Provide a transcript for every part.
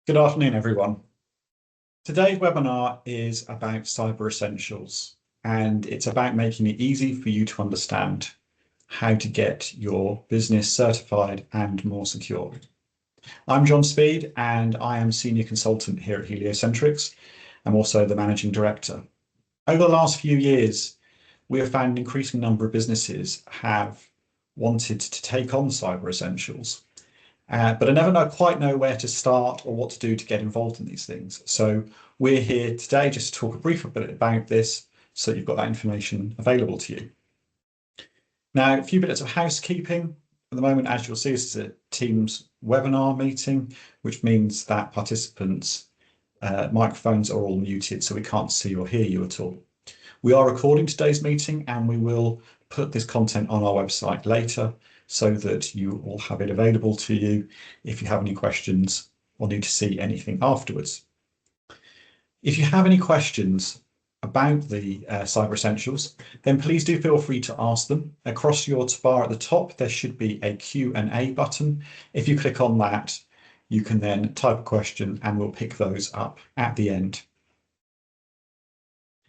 Good afternoon, everyone. Today's webinar is about Cyber Essentials, and it's about making it easy for you to understand how to get your business certified and more secure. I'm John Speed, and I am Senior Consultant here at Heliocentrics. I'm also the Managing Director. Over the last few years, we have found an increasing number of businesses have wanted to take on Cyber Essentials. But I never quite know where to start or what to do to get involved in these things. So we're here today just to talk a brief bit about this so you've got that information available to you. Now, a few bits of housekeeping. At the moment, as you'll see, this is a Teams webinar meeting, which means that participants' microphones are all muted, so we can't see or hear you at all. We are recording today's meeting and we will put this content on our website later, so that you will have it available to you if you have any questions or need to see anything afterwards. If you have any questions about the Cyber Essentials, then please do feel free to ask them. Across your bar at the top, there should be a Q&A button. If you click on that, you can then type a question and we'll pick those up at the end.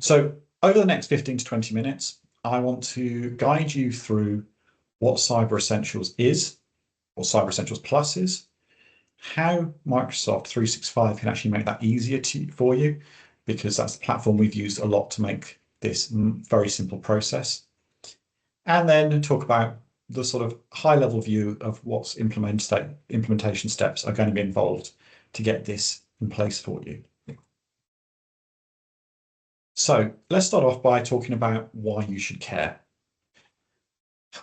So over the next 15 to 20 minutes, I want to guide you through what Cyber Essentials is, or Cyber Essentials Plus is, how Microsoft 365 can actually make that easier for you, because that's the platform we've used a lot to make this very simple process. And then talk about the sort of high-level view of what's implementation steps are going to be involved to get this in place for you. So let's start off by talking about why you should care.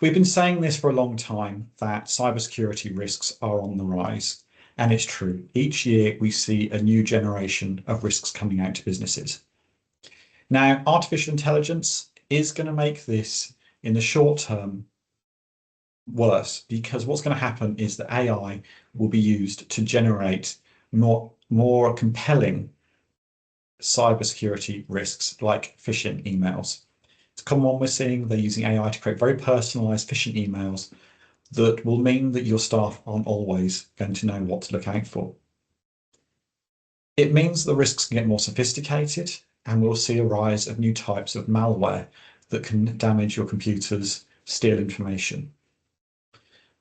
We've been saying this for a long time, that cybersecurity risks are on the rise, and it's true. Each year we see a new generation of risks coming out to businesses. Now, artificial intelligence is going to make this, in the short term, worse, because what's going to happen is that AI will be used to generate more compelling cybersecurity risks, like phishing emails. It's a common one we're seeing. They're using AI to create very personalized phishing emails that will mean that your staff aren't always going to know what to look out for. It means the risks can get more sophisticated, and we'll see a rise of new types of malware that can damage your computers, steal information.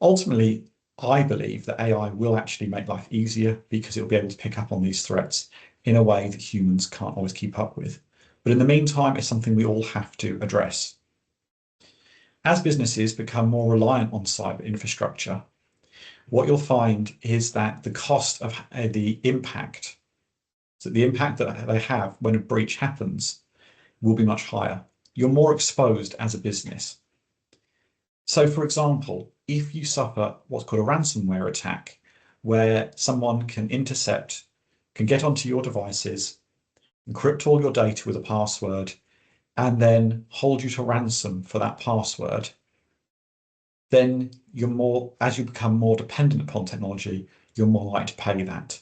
Ultimately, I believe that AI will actually make life easier because it'll be able to pick up on these threats in a way that humans can't always keep up with. But in the meantime, it's something we all have to address. As businesses become more reliant on cyber infrastructure, what you'll find is that the cost of the impact that they have when a breach happens will be much higher. You're more exposed as a business. So, for example, if you suffer what's called a ransomware attack, where someone can get onto your devices, encrypt all your data with a password, and then hold you to ransom for that password, then as you become more dependent upon technology, you're more likely to pay that.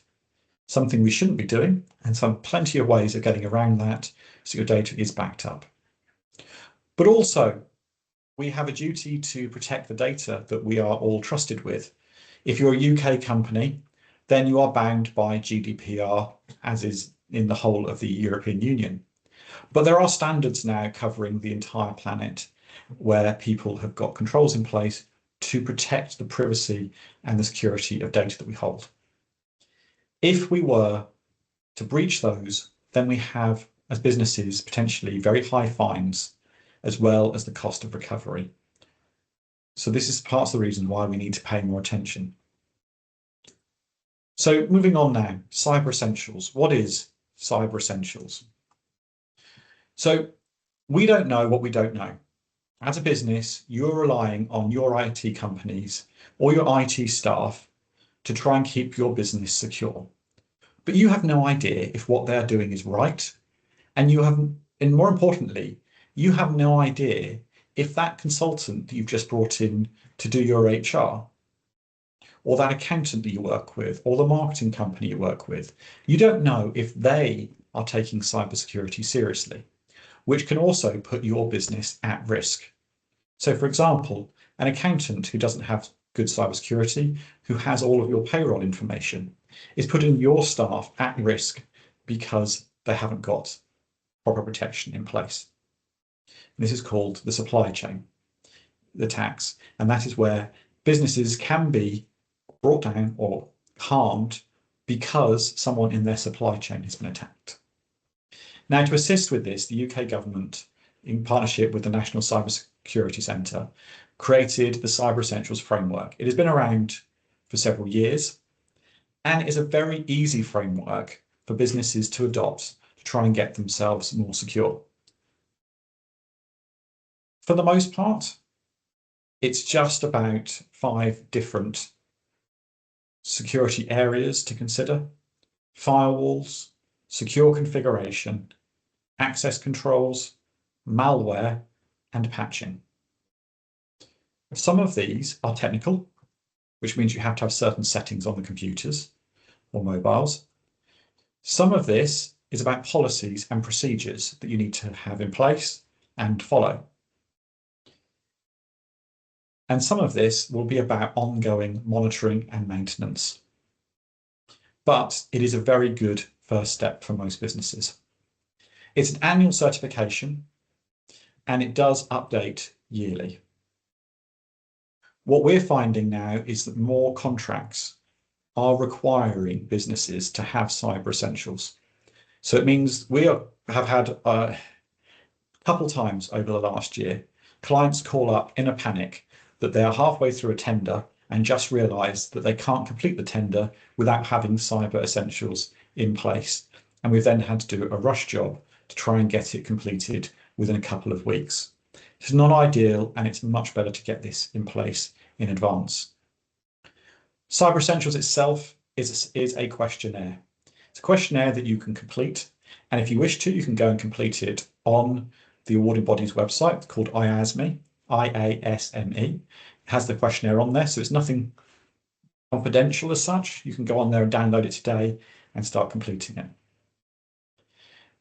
Something we shouldn't be doing, and plenty of ways of getting around that so your data is backed up. But also, we have a duty to protect the data that we are all trusted with. If you're a UK company, then you are bound by GDPR, as is in the whole of the European Union. But there are standards now covering the entire planet where people have got controls in place to protect the privacy and the security of data that we hold. If we were to breach those, then we have, as businesses, potentially very high fines, as well as the cost of recovery. So this is part of the reason why we need to pay more attention. So moving on now, Cyber Essentials. What is Cyber Essentials? So we don't know what we don't know. As a business, you're relying on your IT companies or your IT staff to try and keep your business secure. But you have no idea if what they're doing is right. And more importantly, you have no idea if that consultant that you've just brought in to do your HR, or that accountant that you work with, or the marketing company you work with, you don't know if they are taking cybersecurity seriously, which can also put your business at risk. So, for example, an accountant who doesn't have good cybersecurity, who has all of your payroll information, is putting your staff at risk because they haven't got proper protection in place. And this is called the supply chain attacks, and that is where businesses can be brought down or harmed because someone in their supply chain has been attacked. Now, to assist with this, the UK government, in partnership with the National Cybersecurity Centre, created the Cyber Essentials framework. It has been around for several years, and it is a very easy framework for businesses to adopt to try and get themselves more secure. For the most part, it's just about 5 different security areas to consider: firewalls, secure configuration, access controls, malware, and patching. Some of these are technical, which means you have to have certain settings on the computers or mobiles. Some of this is about policies and procedures that you need to have in place and follow. And some of this will be about ongoing monitoring and maintenance. But it is a very good first step for most businesses. It's an annual certification, and it does update yearly. What we're finding now is that more contracts are requiring businesses to have Cyber Essentials. So it means we have had a couple times over the last year, clients call up in a panic that they are halfway through a tender and just realise that they can't complete the tender without having Cyber Essentials in place. And we've then had to do a rush job to try and get it completed within a couple of weeks. It's not ideal, and it's much better to get this in place in advance. Cyber Essentials itself is a questionnaire. It's a questionnaire that you can complete, and if you wish to, you can go and complete it on the awarding body's website called IASME, IASME. It has the questionnaire on there, so it's nothing confidential as such. You can go on there and download it today and start completing it.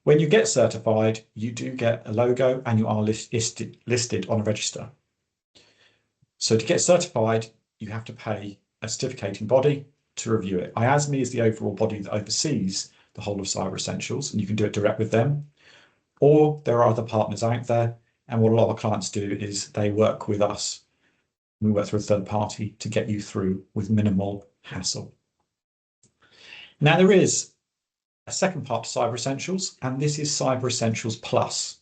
When you get certified, you do get a logo and you are listed on a register. So to get certified, you have to pay a certificating body to review it. IASME is the overall body that oversees the whole of Cyber Essentials, and you can do it direct with them. Or there are other partners out there, and what a lot of our clients do is they work with us. We work through a third party to get you through with minimal hassle. Now, there is a second part to Cyber Essentials, and this is Cyber Essentials Plus.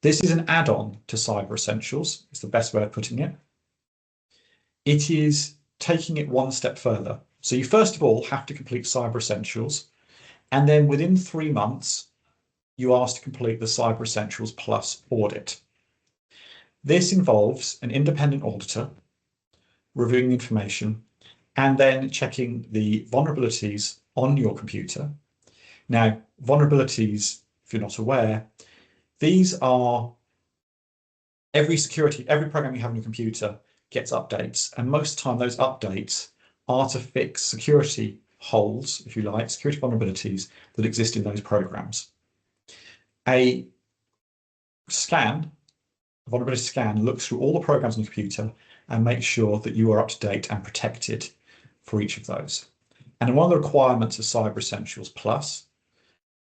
This is an add-on to Cyber Essentials. It's the best way of putting it. It is taking it one step further. So you first of all have to complete Cyber Essentials, and then within 3 months, you are asked to complete the Cyber Essentials Plus audit. This involves an independent auditor reviewing the information and then checking the vulnerabilities on your computer. Now, vulnerabilities, if you're not aware, these are every program you have on your computer gets updates, and most of the time those updates are to fix security holes, if you like, security vulnerabilities that exist in those programs. A vulnerability scan looks through all the programs on the computer and makes sure that you are up to date and protected for each of those. And one of the requirements of Cyber Essentials Plus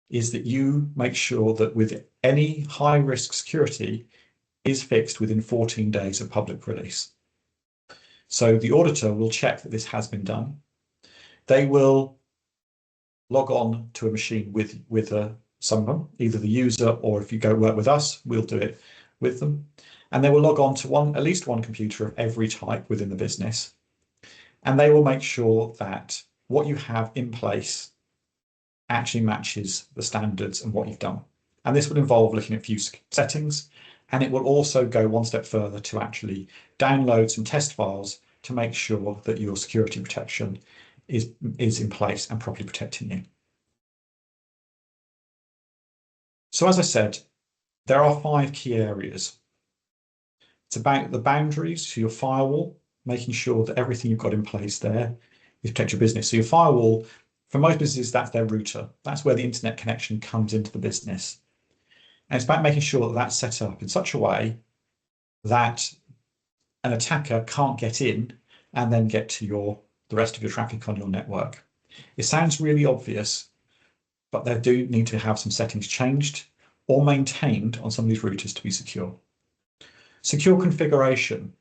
is that you make sure that with any high risk security is fixed within 14 days of public release. So the auditor will check that this has been done. They will log on to a machine with someone, either the user, or if you go work with us, we'll do it with them. And they will log on to at least one computer of every type within the business. And they will make sure that what you have in place actually matches the standards and what you've done. And this will involve looking at a few settings, and it will also go one step further to actually download some test files to make sure that your security protection is in place and properly protecting you. So as I said, there are 5 key areas. It's about the boundaries for your firewall, making sure that everything you've got in place there is protect your business. So your firewall, for most businesses, that's their router. That's where the internet connection comes into the business. And it's about making sure that that's set up in such a way that an attacker can't get in and then get to the rest of your traffic on your network. It sounds really obvious, but they do need to have some settings changed or maintained on some of these routers to be secure. Secure configuration.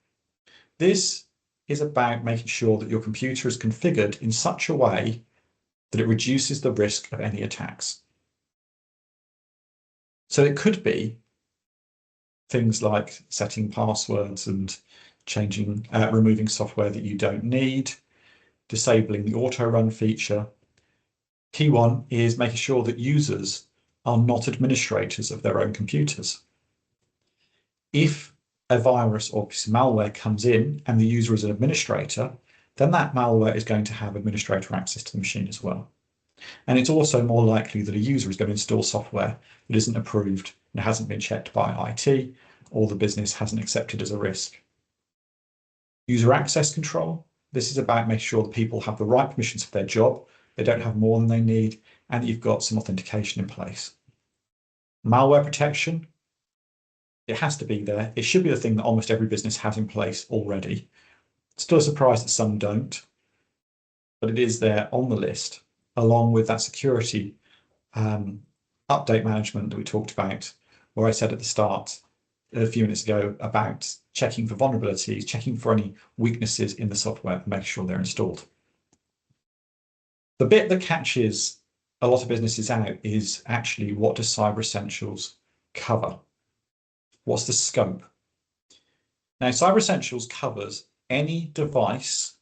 This is about making sure that your computer is configured in such a way that it reduces the risk of any attacks. So it could be things like setting passwords and removing software that you don't need, disabling the auto run feature. Key one is making sure that users are not administrators of their own computers. If a virus or piece of malware comes in and the user is an administrator, then that malware is going to have administrator access to the machine as well. And it's also more likely that a user is going to install software that isn't approved and hasn't been checked by IT, or the business hasn't accepted as a risk. User access control. This is about making sure that people have the right permissions for their job, they don't have more than they need, and you've got some authentication in place. Malware protection. It has to be there. It should be the thing that almost every business has in place already. Still a surprise that some don't, but it is there on the list, along with that security update management that we talked about, where I said at the start a few minutes ago about checking for vulnerabilities, checking for any weaknesses in the software and making sure they're installed. The bit that catches a lot of businesses out is actually, what does Cyber Essentials cover? What's the scope? Now, Cyber Essentials covers any device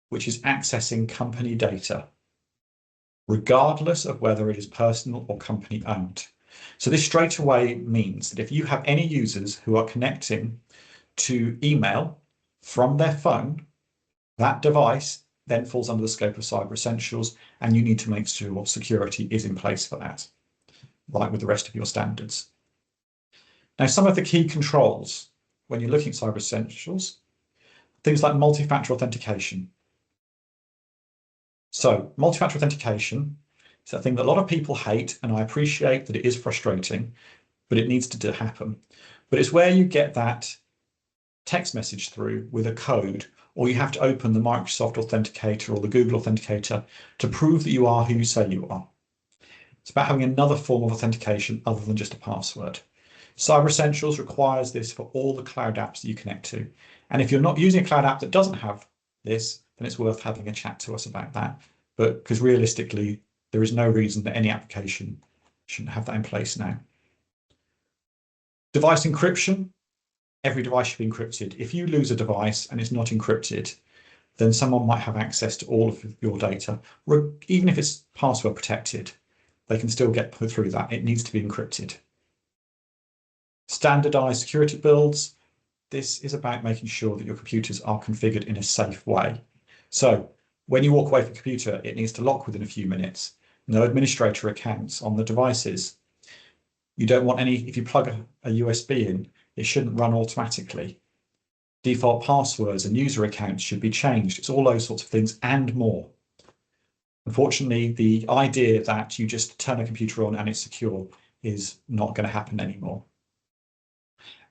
which is accessing company data, regardless of whether it is personal or company owned. So this straight away means that if you have any users who are connecting to email from their phone, that device then falls under the scope of Cyber Essentials, and you need to make sure security is in place for that, like with the rest of your standards. Now, some of the key controls when you're looking at Cyber Essentials, things like multi-factor authentication. So multi-factor authentication is a thing that a lot of people hate, and I appreciate that it is frustrating, but it needs to happen. But it's where you get that text message through with a code, or you have to open the Microsoft Authenticator or the Google Authenticator to prove that you are who you say you are. It's about having another form of authentication other than just a password. Cyber Essentials requires this for all the cloud apps that you connect to. And if you're not using a cloud app that doesn't have this, then it's worth having a chat to us about that. But because realistically, there is no reason that any application shouldn't have that in place now. Device encryption. Every device should be encrypted. If you lose a device and it's not encrypted, then someone might have access to all of your data. Even if it's password protected, they can still get put through that. It needs to be encrypted. Standardized security builds. This is about making sure that your computers are configured in a safe way. So when you walk away from the computer, it needs to lock within a few minutes. No administrator accounts on the devices. You don't want any, if you plug a USB in, it shouldn't run automatically. Default passwords and user accounts should be changed. It's all those sorts of things and more. Unfortunately, the idea that you just turn a computer on and it's secure is not going to happen anymore.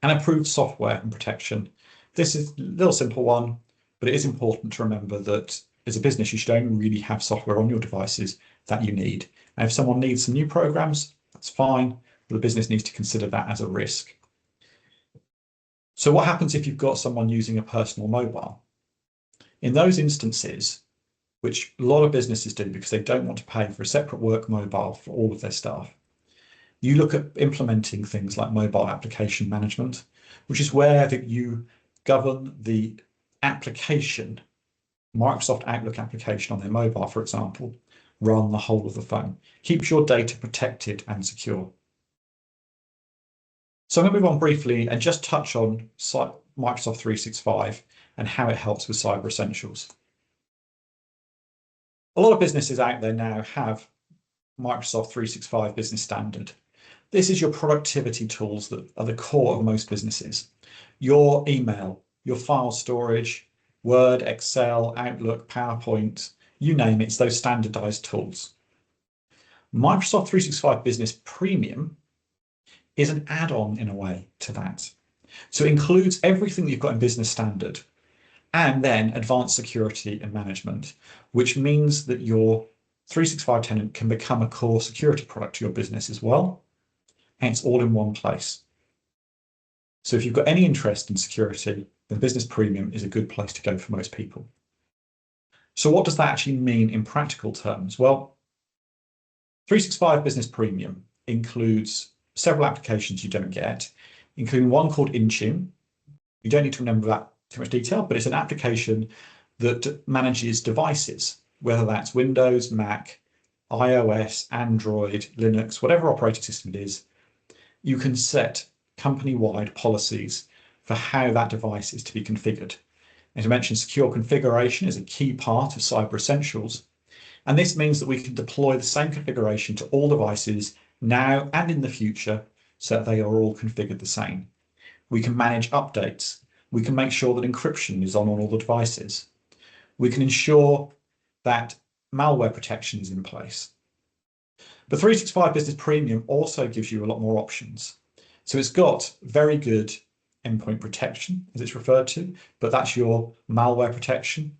And approved software and protection. This is a little simple one, but it is important to remember that as a business, you should only really have software on your devices that you need. And if someone needs some new programs, that's fine, but the business needs to consider that as a risk. So what happens if you've got someone using a personal mobile? In those instances, which a lot of businesses do because they don't want to pay for a separate work mobile for all of their staff, you look at implementing things like mobile application management, which is where you govern the application, Microsoft Outlook application on their mobile, for example, run the whole of the phone. Keeps your data protected and secure. So I'm going to move on briefly and just touch on Microsoft 365 and how it helps with Cyber Essentials. A lot of businesses out there now have Microsoft 365 Business Standard. This is your productivity tools that are the core of most businesses. Your email, your file storage, Word, Excel, Outlook, PowerPoint, you name it, it's those standardized tools. Microsoft 365 Business Premium is an add-on in a way to that. So it includes everything that you've got in Business Standard, and then advanced security and management, which means that your 365 tenant can become a core security product to your business as well, and it's all in one place. So if you've got any interest in security, then Business Premium is a good place to go for most people. So what does that actually mean in practical terms? Well, 365 Business Premium includes several applications you don't get, including one called Intune. You don't need to remember that too much detail, but it's an application that manages devices, whether that's Windows, Mac, iOS, Android, Linux, whatever operating system it is. You can set company-wide policies for how that device is to be configured. As I mentioned, secure configuration is a key part of Cyber Essentials, and this means that we can deploy the same configuration to all devices now and in the future so that they are all configured the same. We can manage updates. We can make sure that encryption is on all the devices. We can ensure that malware protection is in place. But 365 Business Premium also gives you a lot more options. So it's got very good endpoint protection, as it's referred to, but that's your malware protection.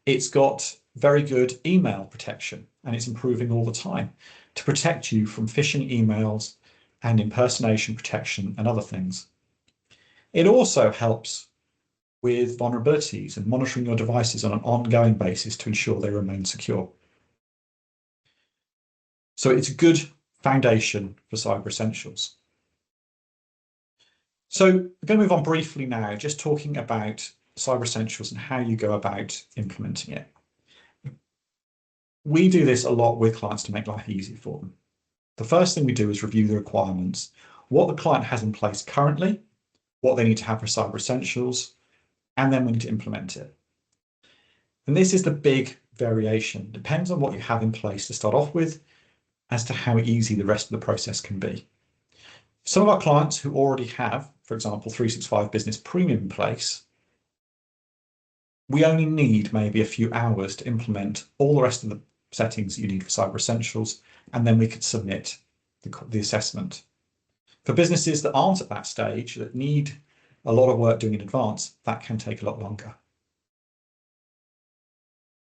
It's got very good email protection, and it's improving all the time to protect you from phishing emails and impersonation protection and other things. It also helps with vulnerabilities and monitoring your devices on an ongoing basis to ensure they remain secure. So it's a good foundation for Cyber Essentials. So I'm going to move on briefly now, just talking about Cyber Essentials and how you go about implementing it. We do this a lot with clients to make life easy for them. The first thing we do is review the requirements, what the client has in place currently, what they need to have for Cyber Essentials, and then we need to implement it. And this is the big variation. Depends on what you have in place to start off with as to how easy the rest of the process can be. Some of our clients who already have, for example, 365 Business Premium in place, we only need maybe a few hours to implement all the rest of the settings that you need for Cyber Essentials, and then we could submit the assessment. For businesses that aren't at that stage, that need a lot of work doing in advance, that can take a lot longer.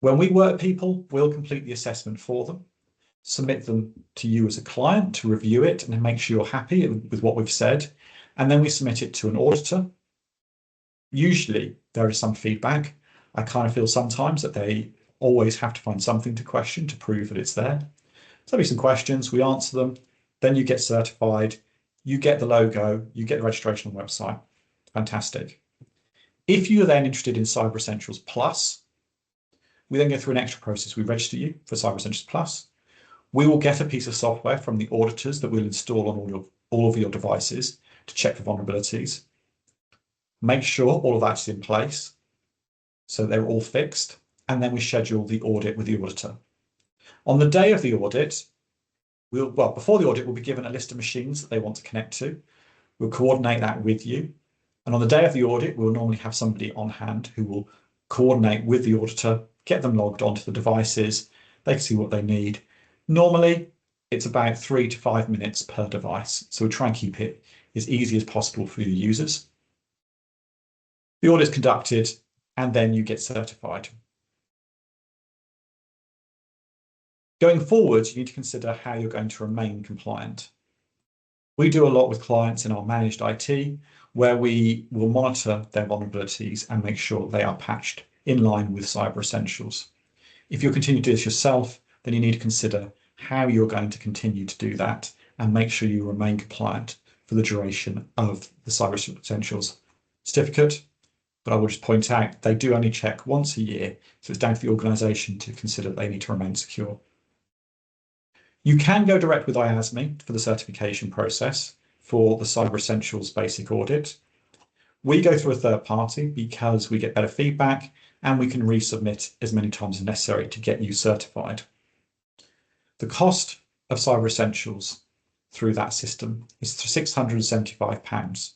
When we work with people, we'll complete the assessment for them, submit them to you as a client to review it and make sure you're happy with what we've said, and then we submit it to an auditor. Usually there is some feedback. I kind of feel sometimes that they always have to find something to question to prove that it's there. So there'll be some questions, we answer them, then you get certified, you get the logo, you get the registration on the website. Fantastic. If you're then interested in Cyber Essentials Plus, we then go through an extra process. We register you for Cyber Essentials Plus. We will get a piece of software from the auditors that we'll install on all of your devices to check for vulnerabilities. Make sure all of that's in place so they're all fixed, and then we schedule the audit with the auditor. On the day of the audit, before the audit, we'll be given a list of machines that they want to connect to. We'll coordinate that with you. And on the day of the audit, we'll normally have somebody on hand who will coordinate with the auditor, get them logged onto the devices, they can see what they need. Normally, it's about 3 to 5 minutes per device. So we try and keep it as easy as possible for your users. The audit is conducted, and then you get certified. Going forward, you need to consider how you're going to remain compliant. We do a lot with clients in our managed IT, where we will monitor their vulnerabilities and make sure they are patched in line with Cyber Essentials. If you continue to do this yourself, then you need to consider how you're going to continue to do that and make sure you remain compliant for the duration of the Cyber Essentials certificate. But I will just point out, they do only check once a year, so it's down to the organisation to consider that they need to remain secure. You can go direct with IASME for the certification process for the Cyber Essentials basic audit. We go through a third party because we get better feedback and we can resubmit as many times as necessary to get you certified. The cost of Cyber Essentials through that system is £675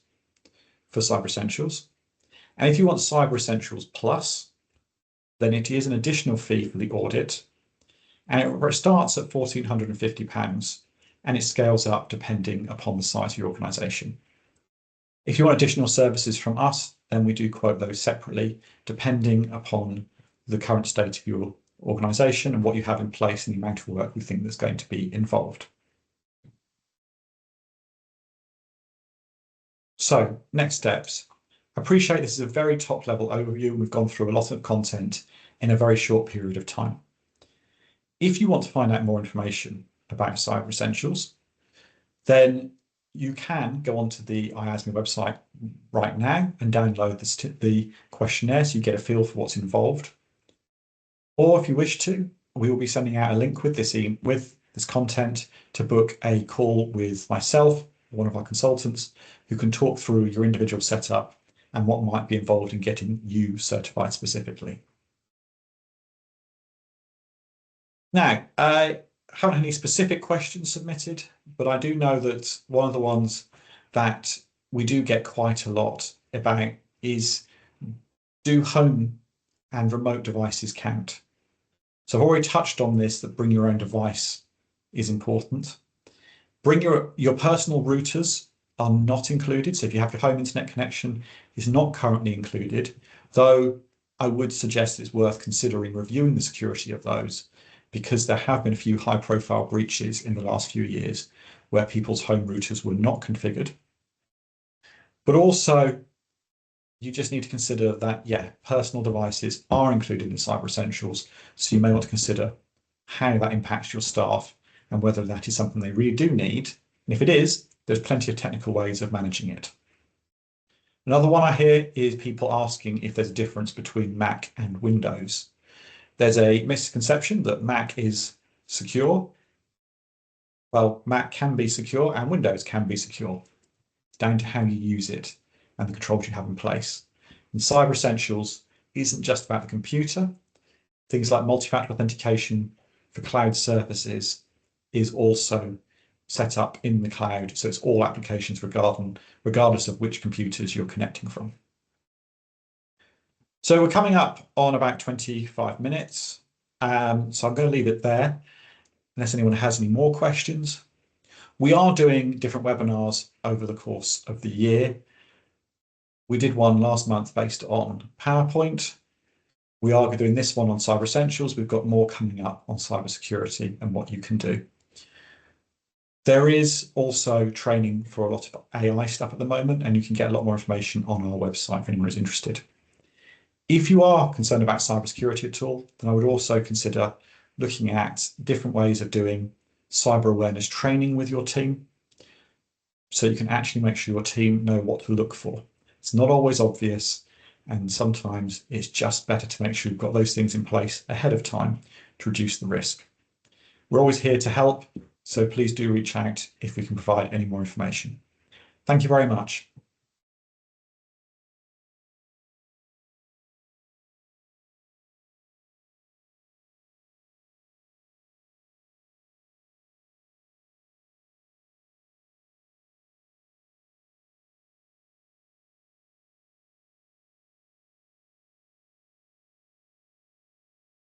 for Cyber Essentials. And if you want Cyber Essentials Plus, then it is an additional fee for the audit. And it starts at £1,450 and it scales up depending upon the size of your organisation. If you want additional services from us, then we do quote those separately, depending upon the current state of your organisation and what you have in place and the amount of work we think that's going to be involved. So, next steps. I appreciate this is a very top level overview and we've gone through a lot of content in a very short period of time. If you want to find out more information about Cyber Essentials, then you can go onto the IASME website right now and download the questionnaire so you get a feel for what's involved. Or if you wish to, we will be sending out a link with this content to book a call with myself, one of our consultants, who can talk through your individual setup and what might be involved in getting you certified specifically. Now, I haven't had any specific questions submitted, but I do know that one of the ones that we do get quite a lot about is, do home and remote devices count? So I've already touched on this, that bring your own device is important. Bring your personal routers are not included. So if you have your home internet connection, is not currently included, though I would suggest it's worth considering reviewing the security of those, because there have been a few high profile breaches in the last few years where people's home routers were not configured. But also, you just need to consider that, yeah, personal devices are included in Cyber Essentials. So you may want to consider how that impacts your staff and whether that is something they really do need. And if it is, there's plenty of technical ways of managing it. Another one I hear is people asking if there's a difference between Mac and Windows. There's a misconception that Mac is secure. Well, Mac can be secure and Windows can be secure. It's down to how you use it and the controls you have in place. And Cyber Essentials isn't just about the computer. Things like multi-factor authentication for cloud services is also set up in the cloud. So it's all applications regardless of which computers you're connecting from. So we're coming up on about 25 minutes. So I'm going to leave it there unless anyone has any more questions. We are doing different webinars over the course of the year. We did one last month based on PowerPoint. We are doing this one on Cyber Essentials. We've got more coming up on cybersecurity and what you can do. There is also training for a lot of AI stuff at the moment, and you can get a lot more information on our website if anyone is interested. If you are concerned about cybersecurity at all, then I would also consider looking at different ways of doing cyber awareness training with your team, so you can actually make sure your team know what to look for. It's not always obvious, and sometimes it's just better to make sure you've got those things in place ahead of time to reduce the risk. We're always here to help, so please do reach out if we can provide any more information. Thank you very much.